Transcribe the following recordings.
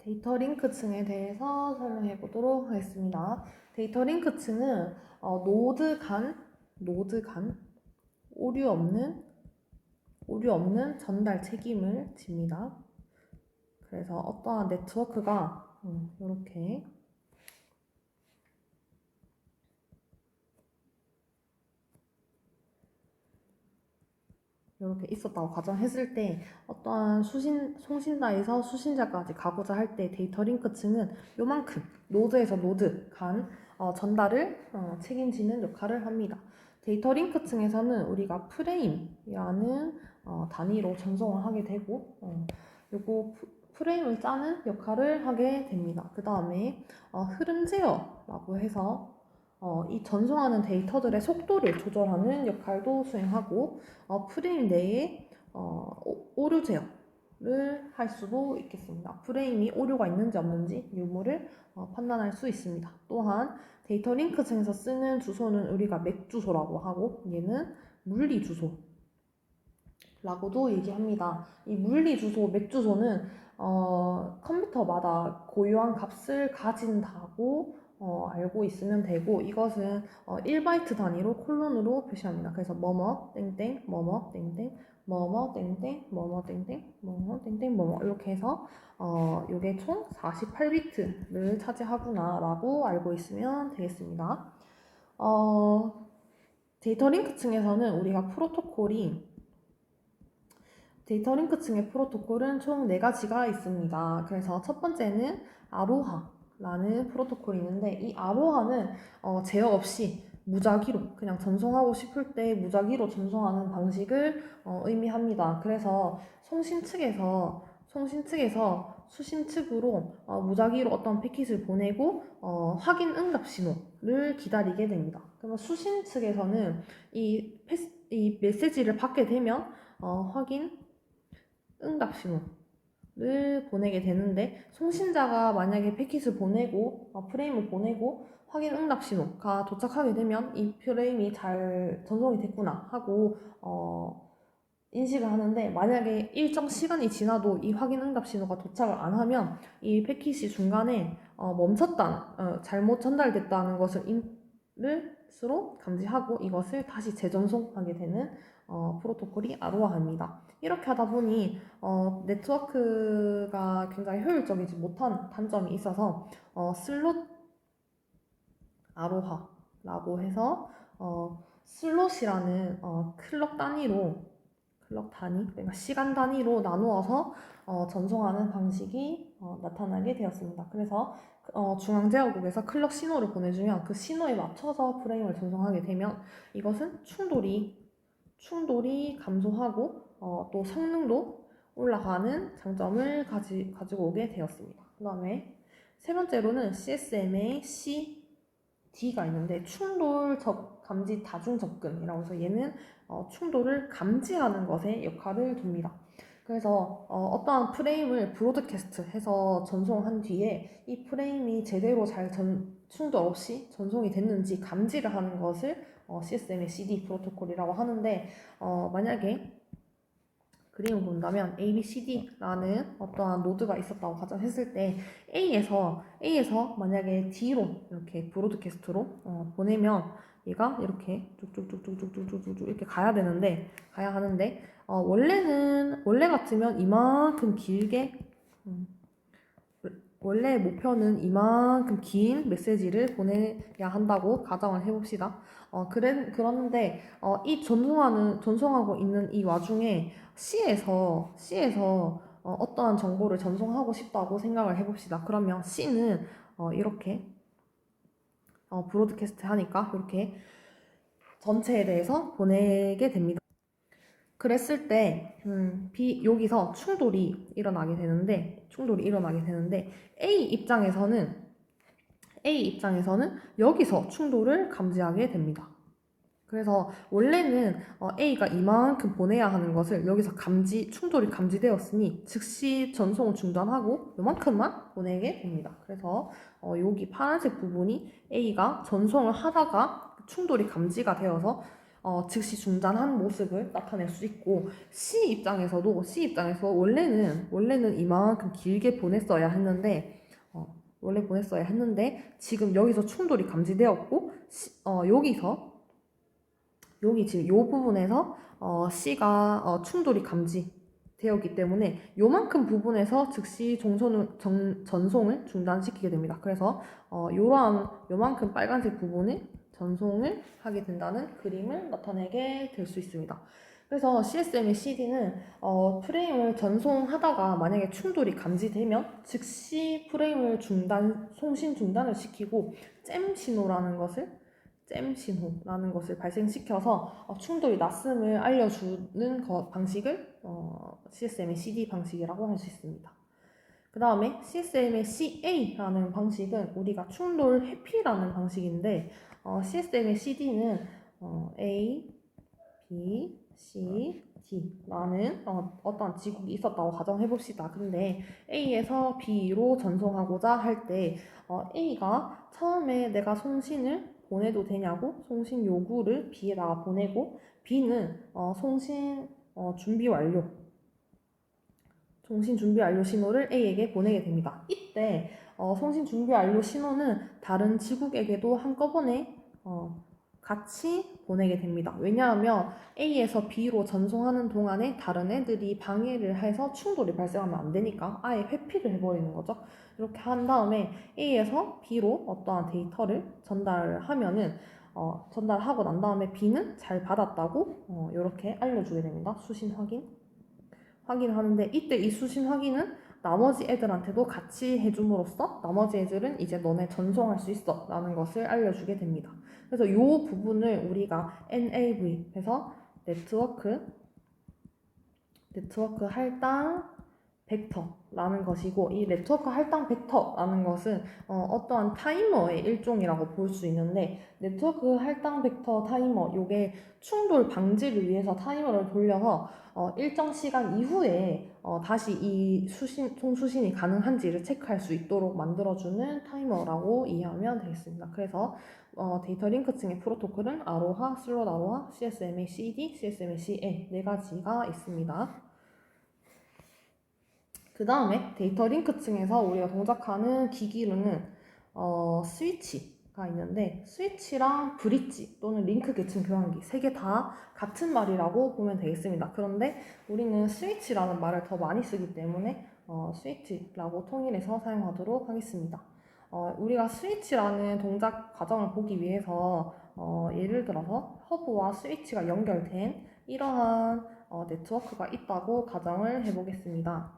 데이터 링크층에 대해서 설명해 보도록 하겠습니다. 데이터 링크층은 노드 간 오류 없는 전달 책임을 집니다. 그래서 어떠한 네트워크가 이렇게 있었다고 가정했을 때 어떠한 송신자에서 수신자까지 가고자 할 때 데이터 링크층은 요만큼 노드에서 노드 간 전달을 책임지는 역할을 합니다. 데이터 링크층에서는 우리가 프레임이라는 단위로 전송을 하게 되고 요거 프레임을 짜는 역할을 하게 됩니다. 그 다음에 흐름 제어라고 해서 이 전송하는 데이터들의 속도를 조절하는 역할도 수행하고 프레임 내에 오류 제어를 할 수도 있겠습니다. 프레임이 오류가 있는지 없는지 유무를 판단할 수 있습니다. 또한 데이터 링크층에서 쓰는 주소는 우리가 맥 주소라고 하고 얘는 물리 주소라고도 얘기합니다. 이 물리 주소, 맥 주소는 컴퓨터마다 고유한 값을 가진다고 알고 있으면 되고 이것은 1바이트 단위로 콜론으로 표시합니다. 그래서 뭐뭐 땡땡 뭐뭐 땡땡 뭐뭐 땡땡 뭐뭐 땡땡 뭐뭐 땡땡 뭐뭐 이렇게 해서 이게 총 48비트를 차지하구나 라고 알고 있으면 되겠습니다. 데이터 링크층에서는 우리가 데이터 링크층의 프로토콜은 총 4가지가 있습니다. 그래서 첫 번째는 아로하라는 프로토콜이 있는데 이 아로하는 제어 없이 무작위로 그냥 전송하고 싶을 때 무작위로 전송하는 방식을 의미합니다. 그래서 송신 측에서 수신 측으로 무작위로 어떤 패킷을 보내고 확인 응답 신호를 기다리게 됩니다. 그러면 수신 측에서는 이 메시지를 받게 되면 확인 응답 신호를 보내게 되는데 송신자가 만약에 패킷을 보내고 프레임을 보내고 확인 응답 신호가 도착하게 되면 이 프레임이 잘 전송이 됐구나 하고 인식을 하는데 만약에 일정 시간이 지나도 이 확인 응답 신호가 도착을 안 하면 이 패킷이 중간에 잘못 전달됐다는 것을 스로 감지하고 이것을 다시 재전송하게 되는 프로토콜이 아로하입니다. 이렇게 하다 보니 네트워크가 굉장히 효율적이지 못한 단점이 있어서 슬롯 아로하라고 해서 슬롯이라는 클럭 단위, 그러니까 시간 단위로 나누어서 전송하는 방식이 나타나게 되었습니다. 그래서 중앙제어국에서 클럭 신호를 보내주면 그 신호에 맞춰서 프레임을 전송하게 되면 이것은 충돌이 감소하고 또 성능도 올라가는 장점을 가지고 오게 되었습니다. 그 다음에 세 번째로는 CSM의 CD가 있는데 충돌 감지 다중 접근이라고 해서 얘는 충돌을 감지하는 것에 역할을 둡니다. 그래서 어떠한 프레임을 브로드캐스트 해서 전송한 뒤에 이 프레임이 제대로 잘 충돌 없이 전송이 됐는지 감지를 하는 것을 CSM의 CD 프로토콜이라고 하는데 만약에 그림을 본다면 ABCD라는 어떠한 노드가 있었다고 가정했을 때 A에서 만약에 D로 이렇게 브로드캐스트로 보내면 얘가 이렇게 쭉쭉쭉쭉쭉쭉쭉 이렇게 가야 하는데 원래 같으면 이만큼 길게 원래 목표는 이만큼 긴 메시지를 보내야 한다고 가정을 해봅시다. 그런데 이 전송하고 있는 이 와중에 C에서 어떠한 정보를 전송하고 싶다고 생각을 해봅시다. 그러면 C는 이렇게 브로드캐스트 하니까 이렇게 전체에 대해서 보내게 됩니다. 그랬을 때 여기서 충돌이 일어나게 되는데 A 입장에서는 여기서 충돌을 감지하게 됩니다. 그래서 원래는 A가 이만큼 보내야 하는 것을 여기서 충돌이 감지되었으니 즉시 전송을 중단하고 이만큼만 보내게 됩니다. 그래서 여기 파란색 부분이 A가 전송을 하다가 충돌이 감지가 되어서 즉시 중단한 모습을 나타낼 수 있고 C 입장에서 원래는 이만큼 길게 보냈어야 했는데 원래 보냈어야 했는데 지금 여기서 충돌이 감지되었고 여기 지금 이 부분에서 C가 충돌이 감지되었기 때문에 요만큼 부분에서 즉시 전송을 중단시키게 됩니다. 그래서 요만큼 빨간색 부분을 전송을 하게 된다는 그림을 나타내게 될 수 있습니다. 그래서 CSM의 CD는 프레임을 전송하다가 만약에 충돌이 감지되면 즉시 프레임을 송신 중단을 시키고 잼 신호라는 것을 발생시켜서 충돌이 났음을 알려주는 방식을 CSM의 CD 방식이라고 할 수 있습니다. 그 다음에 CSM의 CA라는 방식은 우리가 충돌 회피라는 방식인데 CSM의 CD는 A, B, C, D라는 어떤 지국이 있었다고 가정해봅시다. 근데 A에서 B로 전송하고자 할 때 A가 처음에 내가 송신을 보내도 되냐고 송신 요구를 B에다가 보내고 B는 송신 준비 완료 신호를 A에게 보내게 됩니다. 이때 송신 준비 완료 신호는 다른 지국에게도 한꺼번에 같이 보내게 됩니다. 왜냐하면 A에서 B로 전송하는 동안에 다른 애들이 방해를 해서 충돌이 발생하면 안 되니까 아예 회피를 해버리는 거죠. 이렇게 한 다음에 A에서 B로 어떠한 데이터를 전달하고 난 다음에 B는 잘 받았다고 이렇게 알려주게 됩니다. 수신 확인하는데 이때 이 수신 확인은 나머지 애들한테도 같이 해줌으로써 나머지 애들은 이제 너네 전송할 수 있어 라는 것을 알려주게 됩니다. 그래서 이 부분을 우리가 NAV 해서 네트워크 할당 벡터라는 것이고 이 네트워크 할당 벡터라는 것은 어떠한 타이머의 일종이라고 볼 수 있는데 네트워크 할당 벡터 타이머 요게 충돌 방지를 위해서 타이머를 돌려서 일정 시간 이후에 다시 이 송수신이 가능한지를 체크할 수 있도록 만들어주는 타이머라고 이해하면 되겠습니다. 그래서 데이터 링크층의 프로토콜은 아로하, 슬롯 아로하, CSMA CD, CSMA CA 네 가지가 있습니다. 그 다음에 데이터 링크층에서 우리가 동작하는 기기로는 스위치가 있는데 스위치랑 브릿지 또는 링크 계층 교환기 세 개 다 같은 말이라고 보면 되겠습니다. 그런데 우리는 스위치라는 말을 더 많이 쓰기 때문에 스위치라고 통일해서 사용하도록 하겠습니다. 우리가 스위치라는 동작 과정을 보기 위해서 예를 들어서 허브와 스위치가 연결된 이러한 네트워크가 있다고 가정을 해보겠습니다.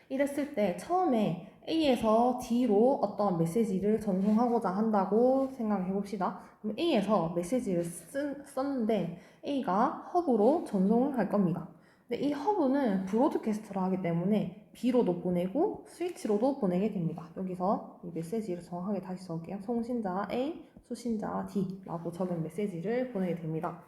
이랬을 때 처음에 A에서 D로 어떤 메시지를 전송하고자 한다고 생각해 봅시다. 그럼 A에서 메시지를 썼는데 A가 허브로 전송을 할 겁니다. 근데 이 허브는 브로드캐스트를 하기 때문에 B로도 보내고 스위치로도 보내게 됩니다. 여기서 이 메시지를 정확하게 다시 적을게요. 송신자 A, 수신자 D라고 적은 메시지를 보내게 됩니다.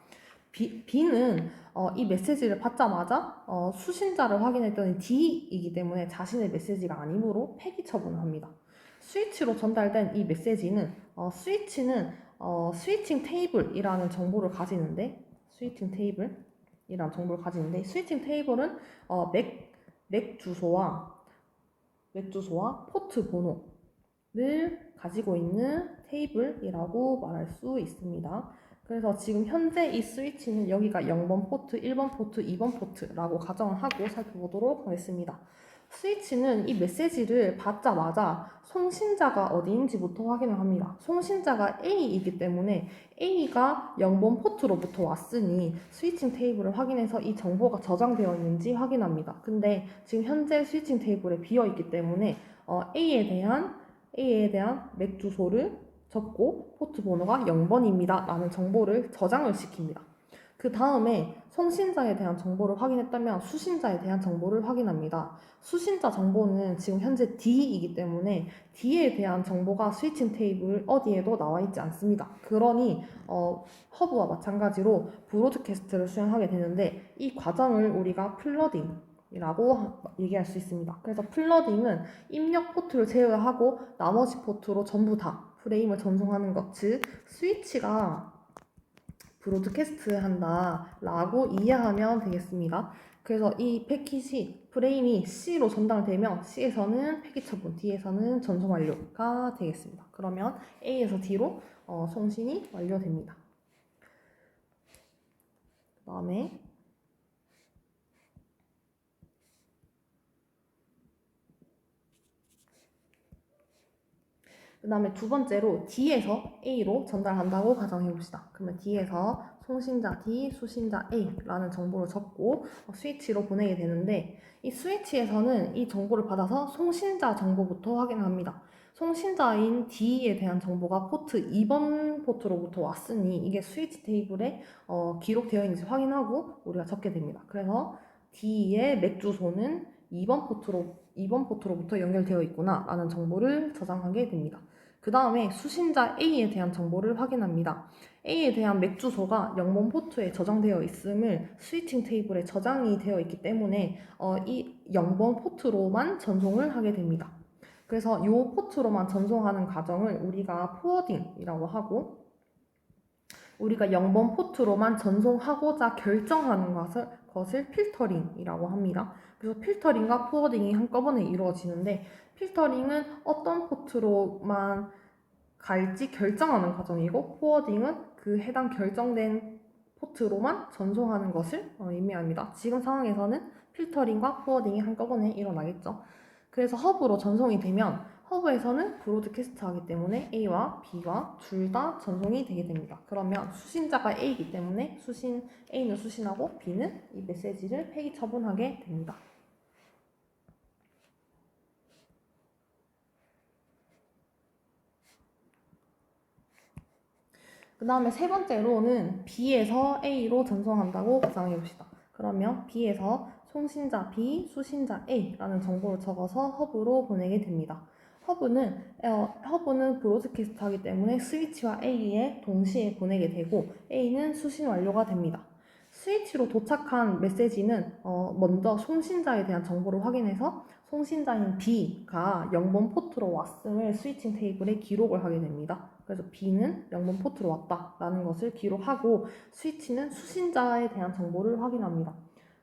B는 이 메시지를 받자마자 수신자를 확인했더니 D이기 때문에 자신의 메시지가 아니므로 폐기 처분을 합니다. 스위치로 전달된 이 메시지는 스위치는 스위칭 테이블이라는 정보를 가지는데 스위칭 테이블은 맥 주소와 포트 번호를 가지고 있는 테이블이라고 말할 수 있습니다. 그래서 지금 현재 이 스위치는 여기가 0번 포트, 1번 포트, 2번 포트라고 가정을 하고 살펴보도록 하겠습니다. 스위치는 이 메시지를 받자마자 송신자가 어디인지부터 확인을 합니다. 송신자가 A이기 때문에 A가 0번 포트로부터 왔으니 스위칭 테이블을 확인해서 이 정보가 저장되어 있는지 확인합니다. 근데 지금 현재 스위칭 테이블에 비어있기 때문에 A에 대한 맥 주소를 적고 포트 번호가 0번입니다 라는 정보를 저장을 시킵니다. 그 다음에 송신자에 대한 정보를 확인했다면 수신자에 대한 정보를 확인합니다. 수신자 정보는 지금 현재 D이기 때문에 D에 대한 정보가 스위칭 테이블 어디에도 나와 있지 않습니다. 그러니 허브와 마찬가지로 브로드캐스트를 수행하게 되는데 이 과정을 우리가 플러딩이라고 얘기할 수 있습니다. 그래서 플러딩은 입력 포트를 제외하고 나머지 포트로 전부 다 프레임을 전송하는 것, 즉 스위치가 브로드캐스트 한다라고 이해하면 되겠습니다. 그래서 이 패킷이 프레임이 C로 전달되면 C에서는 폐기 처분, D에서는 전송 완료가 되겠습니다. 그러면 A에서 D로 송신이 완료됩니다. 그 다음에 두 번째로 D에서 A로 전달한다고 가정해봅시다. 그러면 D에서 송신자 D, 수신자 A라는 정보를 적고 스위치로 보내게 되는데 이 스위치에서는 이 정보를 받아서 송신자 정보부터 확인합니다. 송신자인 D에 대한 정보가 포트 2번 포트로부터 왔으니 이게 스위치 테이블에 기록되어 있는지 확인하고 우리가 적게 됩니다. 그래서 D의 맥 주소는 2번 포트로부터 연결되어 있구나 라는 정보를 저장하게 됩니다. 그 다음에 수신자 A에 대한 정보를 확인합니다. A에 대한 맥 주소가 0번 포트에 저장되어 있음을 스위칭 테이블에 저장이 되어 있기 때문에 이 0번 포트로만 전송을 하게 됩니다. 그래서 이 포트로만 전송하는 과정을 우리가 포워딩이라고 하고 우리가 0번 포트로만 전송하고자 결정하는 것을 필터링이라고 합니다. 그래서 필터링과 포워딩이 한꺼번에 이루어지는데 필터링은 어떤 포트로만 갈지 결정하는 과정이고 포워딩은 그 해당 결정된 포트로만 전송하는 것을 의미합니다. 지금 상황에서는 필터링과 포워딩이 한꺼번에 일어나겠죠. 그래서 허브로 전송이 되면 허브에서는 브로드캐스트 하기 때문에 A와 B와 둘 다 전송이 되게 됩니다. 그러면 수신자가 A이기 때문에 A는 수신하고 B는 이 메시지를 폐기 처분하게 됩니다. 그 다음에 세 번째로는 B에서 A로 전송한다고 가정해봅시다. 그러면 B에서 송신자 B, 수신자 A라는 정보를 적어서 허브로 보내게 됩니다. 허브는 브로드캐스트 하기 때문에 스위치와 A에 동시에 보내게 되고 A는 수신 완료가 됩니다. 스위치로 도착한 메시지는 먼저 송신자에 대한 정보를 확인해서 송신자인 B가 0번 포트로 왔음을 스위칭 테이블에 기록을 하게 됩니다. 그래서 B는 0번 포트로 왔다라는 것을 기록하고 스위치는 수신자에 대한 정보를 확인합니다.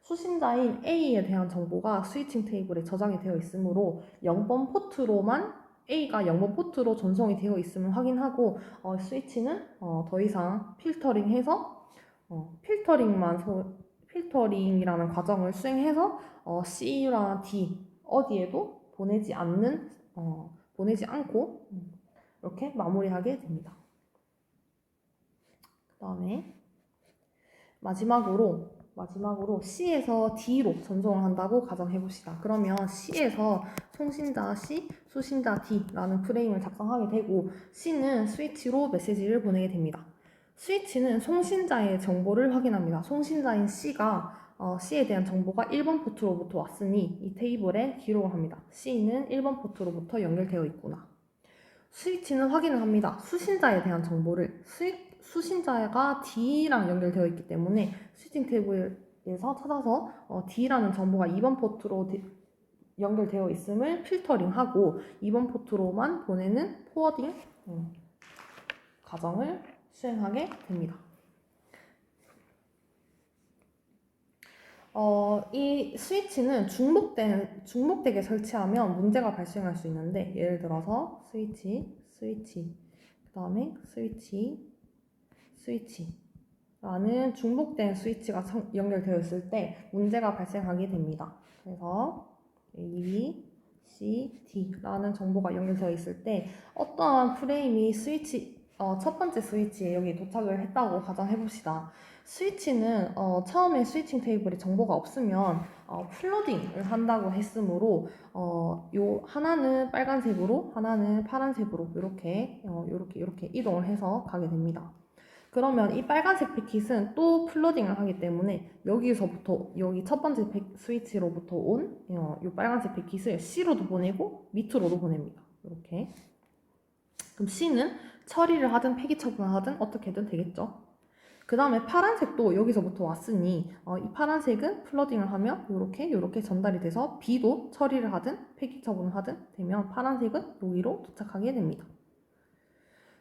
수신자인 A에 대한 정보가 스위칭 테이블에 저장이 되어 있으므로 0번 포트로만 A가 0번 포트로 전송이 되어 있음을 확인하고 스위치는 더 이상 필터링해서 필터링이라는 과정을 수행해서 C랑 D 어디에도 보내지 않고 이렇게 마무리하게 됩니다. 그 다음에 마지막으로 C에서 D로 전송을 한다고 가정해봅시다. 그러면 C에서 송신자 C, 수신자 D라는 프레임을 작성하게 되고 C는 스위치로 메시지를 보내게 됩니다. 스위치는 송신자의 정보를 확인합니다. 송신자인 C에 대한 정보가 1번 포트로부터 왔으니 이 테이블에 기록을 합니다. C는 1번 포트로부터 연결되어 있구나. 스위치는 확인을 합니다. 수신자에 대한 정보를 수신자가 D랑 연결되어 있기 때문에 스위칭 테이블에서 찾아서 D라는 정보가 2번 포트로 연결되어 있음을 필터링하고 2번 포트로만 보내는 포워딩 과정을 수행하게 됩니다. 이 스위치는 중복되게 설치하면 문제가 발생할 수 있는데 예를 들어서 스위치, 그 다음에 스위치라는 중복된 스위치가 연결되어 있을 때 문제가 발생하게 됩니다. 그래서 A, B, C, D라는 정보가 연결되어 있을 때 어떠한 프레임이 첫 번째 스위치에 여기 도착을 했다고 가정해봅시다. 스위치는 처음에 스위칭 테이블에 정보가 없으면 플러딩을 한다고 했으므로 요 하나는 빨간색으로 하나는 파란색으로 이렇게 이동을 해서 가게 됩니다. 그러면 이 빨간색 패킷은 또 플러딩을 하기 때문에 여기 첫 번째 스위치로부터 온 이 빨간색 패킷을 C로도 보내고 밑으로도 보냅니다. 이렇게. 그럼 C는 처리를 하든 폐기 처분을 하든 어떻게든 되겠죠. 그 다음에 파란색도 여기서부터 왔으니 이 파란색은 플러딩을 하면 이렇게 전달이 돼서 B도 처리를 하든 폐기 처분을 하든 되면 파란색은 여기로 도착하게 됩니다.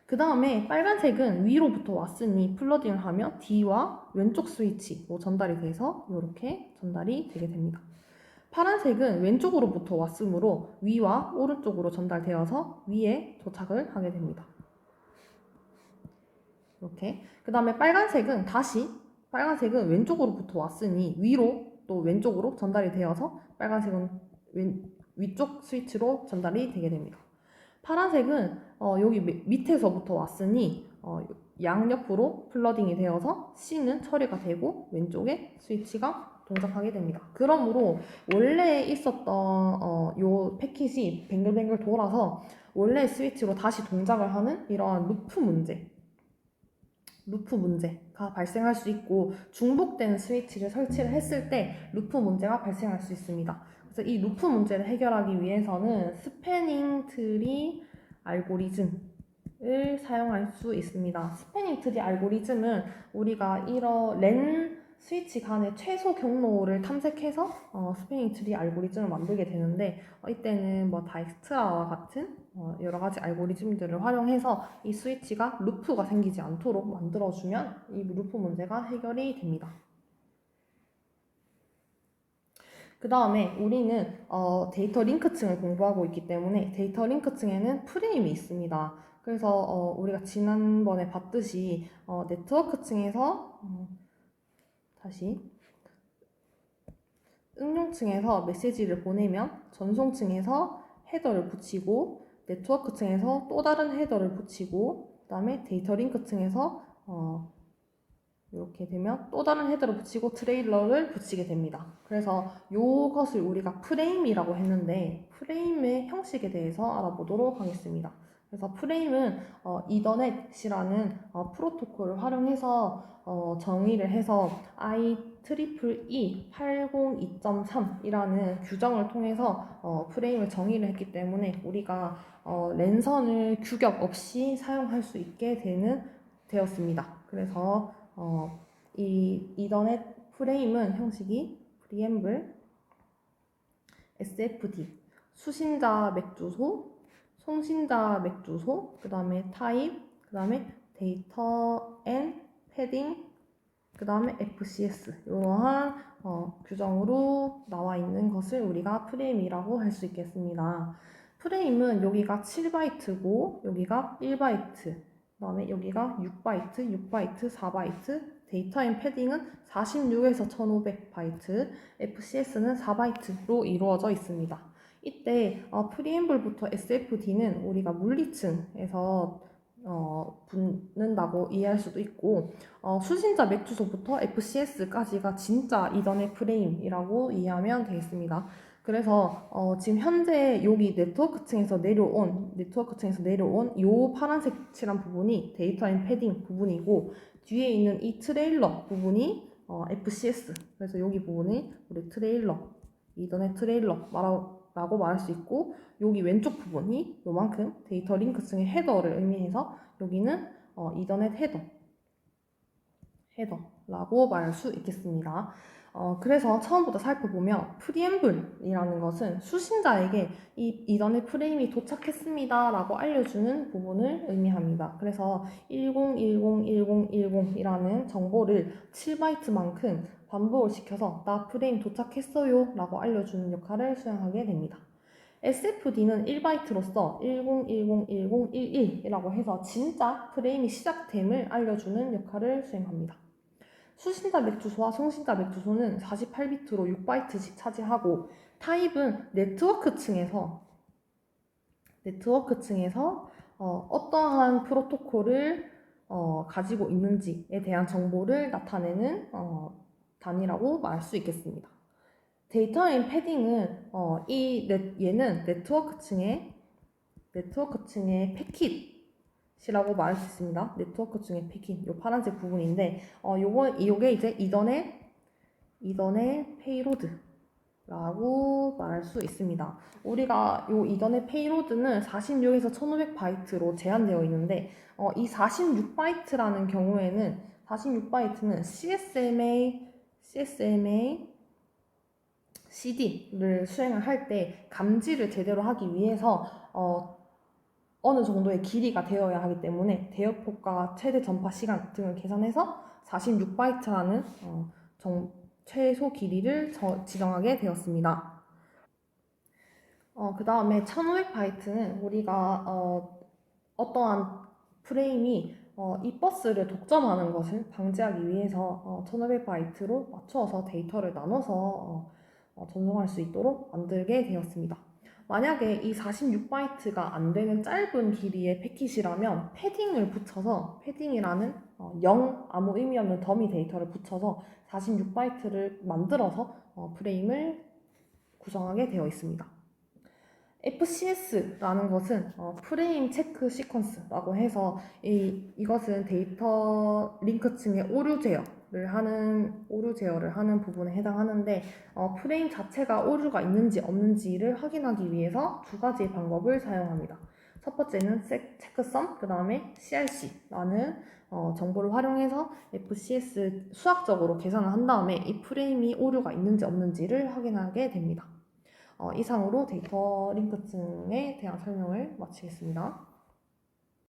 그 다음에 빨간색은 위로부터 왔으니 플러딩을 하면 D와 왼쪽 스위치로 전달이 돼서 이렇게 전달이 되게 됩니다. 파란색은 왼쪽으로부터 왔으므로 위와 오른쪽으로 전달되어서 위에 도착을 하게 됩니다. 이렇게. 그 다음에 빨간색은 왼쪽으로부터 왔으니 위로 또 왼쪽으로 전달이 되어서 빨간색은 위쪽 스위치로 전달이 되게 됩니다. 파란색은 여기 밑에서부터 왔으니 양옆으로 플러딩이 되어서 C는 처리가 되고 왼쪽에 스위치가 동작하게 됩니다. 그러므로 원래 있었던 요 패킷이 뱅글뱅글 돌아서 원래 스위치로 다시 동작을 하는 이러한 루프 문제가 발생할 수 있고 중복된 스위치를 설치를 했을 때 루프 문제가 발생할 수 있습니다. 그래서 이 루프 문제를 해결하기 위해서는 스패닝 트리 알고리즘을 사용할 수 있습니다. 스패닝 트리 알고리즘은 우리가 이런 랜 스위치 간의 최소 경로를 탐색해서 스패닝 트리 알고리즘을 만들게 되는데 이때는 뭐 다익스트라와 같은 여러 가지 알고리즘들을 활용해서 이 스위치가 루프가 생기지 않도록 만들어주면 이 루프 문제가 해결이 됩니다. 그 다음에 우리는 데이터 링크층을 공부하고 있기 때문에 데이터 링크층에는 프레임이 있습니다. 그래서 우리가 지난번에 봤듯이 네트워크층에서 다시 응용층에서 메시지를 보내면 전송층에서 헤더를 붙이고 네트워크층에서 또 다른 헤더를 붙이고 그 다음에 데이터 링크층에서 이렇게 되면 또 다른 헤더를 붙이고 트레일러를 붙이게 됩니다. 그래서 이것을 우리가 프레임이라고 했는데 프레임의 형식에 대해서 알아보도록 하겠습니다. 그래서 프레임은 이더넷이라는 프로토콜을 활용해서 정의를 해서 IEEE 802.3이라는 규정을 통해서 프레임을 정의를 했기 때문에 우리가 랜선을 규격 없이 사용할 수 있게 되었습니다. 그래서 이 이더넷 프레임은 형식이 preamble, SFD, 수신자 맥 주소, 송신자 맥 주소, 그 다음에 타입, 그 다음에 데이터 앤 패딩, 그 다음에 FCS 이러한 규정으로 나와 있는 것을 우리가 프레임이라고 할 수 있겠습니다. 프레임은 여기가 7바이트고 여기가 1바이트, 그 다음에 여기가 6바이트, 6바이트, 4바이트, 데이터 앤 패딩은 46에서 1500바이트, FCS는 4바이트로 이루어져 있습니다. 이때 프리앰블부터 SFD는 우리가 물리층에서 붙는다고 이해할 수도 있고 수신자 맥 주소부터 FCS까지가 진짜 이더넷 프레임이라고 이해하면 되겠습니다. 그래서 지금 현재 여기 네트워크층에서 내려온 이 파란색 칠한 부분이 데이터 앤 패딩 부분이고 뒤에 있는 이 트레일러 부분이 FCS. 그래서 여기 부분이 우리 트레일러, 이더넷 트레일러라고 말할 수 있고 여기 왼쪽 부분이 요만큼 데이터 링크층의 헤더를 의미해서 여기는 이더넷 헤더라고 말할 수 있겠습니다. 그래서 처음부터 살펴보면 프리앰블이라는 것은 수신자에게 이 이더넷 프레임이 도착했습니다 라고 알려주는 부분을 의미합니다. 그래서 10101010이라는 정보를 7바이트만큼 반복을 시켜서 나 프레임 도착했어요 라고 알려주는 역할을 수행하게 됩니다. SFD는 1바이트로서 10101011이라고 해서 진짜 프레임이 시작됨을 알려주는 역할을 수행합니다. 수신자 맥 주소와 송신자 맥 주소는 48비트로 6바이트씩 차지하고 타입은 네트워크층에서 어떠한 프로토콜을 가지고 있는지에 대한 정보를 나타내는 단위라고 말할 수 있겠습니다. 데이터 앤 패딩은 얘는 네트워크층의 패킷이라고 말할 수 있습니다. 네트워크층의 패킷, 요 파란색 부분인데 요게 이제 이더넷 페이로드라고 말할 수 있습니다. 우리가 요 이더넷 페이로드는 46에서 1500바이트로 제한되어 있는데 이 46바이트라는 경우에는 46바이트는 CSMA CD를 수행을 할 때 감지를 제대로 하기 위해서 어느 정도의 길이가 되어야 하기 때문에 대역폭과 최대 전파 시간 등을 계산해서 46바이트라는 최소 길이를 지정하게 되었습니다. 그 다음에 1500바이트는 우리가 어떠한 프레임이 이 버스를 독점하는 것을 방지하기 위해서 1500바이트로 맞추어서 데이터를 나눠서 전송할 수 있도록 만들게 되었습니다. 만약에 이 46바이트가 안 되는 짧은 길이의 패킷이라면 패딩을 붙여서 패딩이라는 0 아무 의미 없는 더미 데이터를 붙여서 46바이트를 만들어서 프레임을 구성하게 되어 있습니다. FCS라는 것은 프레임 체크 시퀀스라고 해서 이것은 데이터 링크층의 오류 제어를 하는 부분에 해당하는데 프레임 자체가 오류가 있는지 없는지를 확인하기 위해서 두 가지의 방법을 사용합니다. 첫 번째는 체크썸, 그 다음에 CRC라는 정보를 활용해서 FCS 수학적으로 계산을 한 다음에 이 프레임이 오류가 있는지 없는지를 확인하게 됩니다. 이상으로 데이터 링크층에 대한 설명을 마치겠습니다.